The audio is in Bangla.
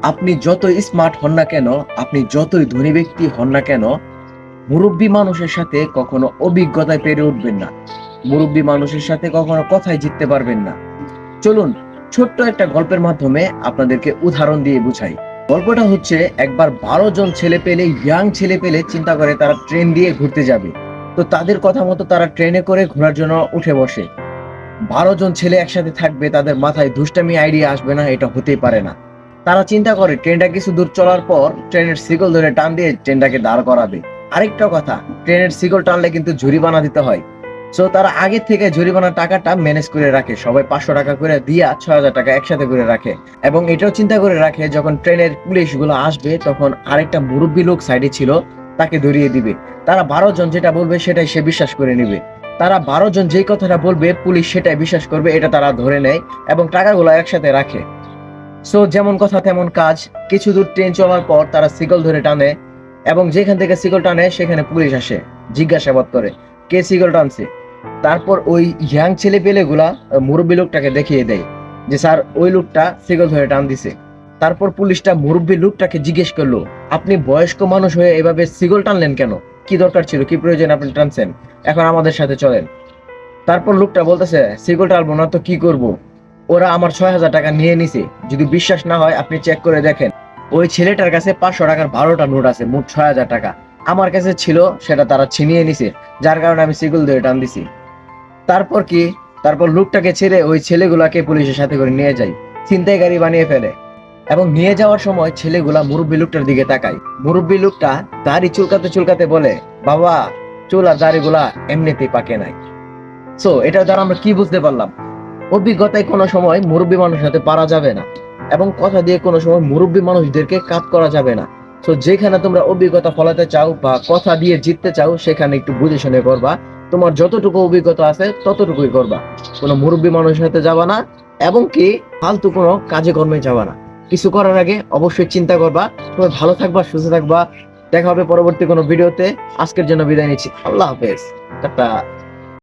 আপনি যতই স্মার্ট হন না কেন, আপনি যতই ধনী ব্যক্তি হন না কেন, মুরব্বী মানুষের সাথে কখনো অভিজ্ঞতায় পেরে উঠবেন না। মুরব্বী মানুষের সাথে কখনো কথায় জিততে পারবেন না। চলুন ছোট্ট একটা গল্পের মাধ্যমে আপনাদেরকে উদাহরণ দিয়ে বুঝাই। গল্পটা হচ্ছে, একবার 12 জন ছেলে পেলে, ইয়াং ছেলে পেলে চিন্তা করে তারা ট্রেন দিয়ে ঘুরতে যাবে। তো তাদের কথা মতো তারা ট্রেনে করে ঘোরার জন্য উঠে বসে। 12 জন ছেলে একসাথে থাকবে, তাদের মাথায় দুষ্টামি আইডিয়া আসবে না, এটা হতেই পারে না। তারা চিন্তা করে ট্রেনটা কিছু দূর চলার পর ট্রেনের শিকল ধরে টান দিয়ে ট্রেনটাকে দাঁড় করাবে। আরেকটা কথা, ট্রেনের শিকল টানলে কিন্তু জরিমানা দিতে হয়। সো তারা আগে থেকে জরিমানার টাকাটা ম্যানেজ করে রাখে, সবাই 500 টাকা করে দিয়া 6000 টাকা একসাথে করে রাখে। এবং এটাও চিন্তা করে রাখে যখন ট্রেনের পুলিশ গুলো আসবে তখন আরেকটা মুরব্বী লোক সাইডে ছিল, তাকে ধরিয়ে দিবে। তারা 12 জন যেটা বলবে সেটাই সে বিশ্বাস করে নিবে। তারা 12 জন যেই কথাটা বলবে পুলিশ সেটাই বিশ্বাস করবে, এটা তারা ধরে নেয় এবং টাকাগুলো একসাথে রাখে। সো যেমন কথা তেমন কাজ। কিছু দূর ট্রেন চলার পর তারা শিকল ধরে টানে এবং যেখান থেকে শিকল টানে সেখানে পুলিশ আসে, জিজ্ঞাসাবাদ করে কে শিকল টানছে। তারপর ওই ইয়াং ছেলে পেলে গুলা মুরব্বী লোকটাকে দেখিয়ে দেয় যে স্যার ওই লোকটা শিকল ধরে টান দিছে। তারপর পুলিশটা মুরব্বী লোকটাকে জিজ্ঞেস করলো, আপনি বয়স্ক মানুষ হয়ে এভাবে শিকল টানলেন কেন? কি দরকার ছিল, কি প্রয়োজন আপনি টানছেন? এখন আমাদের সাথে চলেন। তারপর লোকটা বলতেছে, শিকল টানবো না তো কি করব? ওরা আমার 6000 টাকা নিয়ে নিছে। যদি বিশ্বাস না হয় আপনি চেক করে দেখেন। ওই ছেলেটার কাছে 500 টাকার 12টা নোট আছে, মোট 6000 টাকা আমার কাছে ছিল, সেটা তারা ছিনিয়ে নিছে, যার কারণে আমি শিকল ধরে টান দিছি। তারপর কি? তারপর লোকটাকে ছেড়ে ওই ছেলেগুলাকে পুলিশের সাথে করে নিয়ে যায়, ছিনতাইকারী বানিয়ে ফেলে। এবং নিয়ে যাওয়ার সময় ছেলেগুলা মুরব্বী লোকটার দিকে তাকায়। মুরব্বী লোকটা দাড়ি চুলকাতে চুলকাতে বলে, বাবা, চুল আর দাড়িগুলা এমনিতেই পাকে নাই। সো এটার দ্বারা আমরা কি বুঝতে পারলাম? অভিজ্ঞতায় কোনো সময় মুরব্বী মানুষের সাথে পারা যাবে না, এবং কথা দিয়ে কোনো সময় মুরব্বী মানুষদেরকে কাজ করা যাবে না। সো যেখানে তোমরা অভিজ্ঞতা ফলাতে চাও বা কথা দিয়ে জিততে চাও, সেখানে একটু বুঝে শুনে করবা। তোমার যতটুকু অভিজ্ঞতা আছে ততটুকুই করবা। কোনো মুরব্বী মানুষের সাথে যাবা না, এবং কি ফালতু কোনো কাজে কর্মে যাবা না। কিছু করার আগে অবশ্যই চিন্তা করবা। তুমি ভালো থাকবা, সুস্থ থাকবা। দেখা হবে পরবর্তী কোনো ভিডিওতে। আজকের জন্য বিদায় নিচ্ছি। আল্লাহ হাফেজ, টাটা।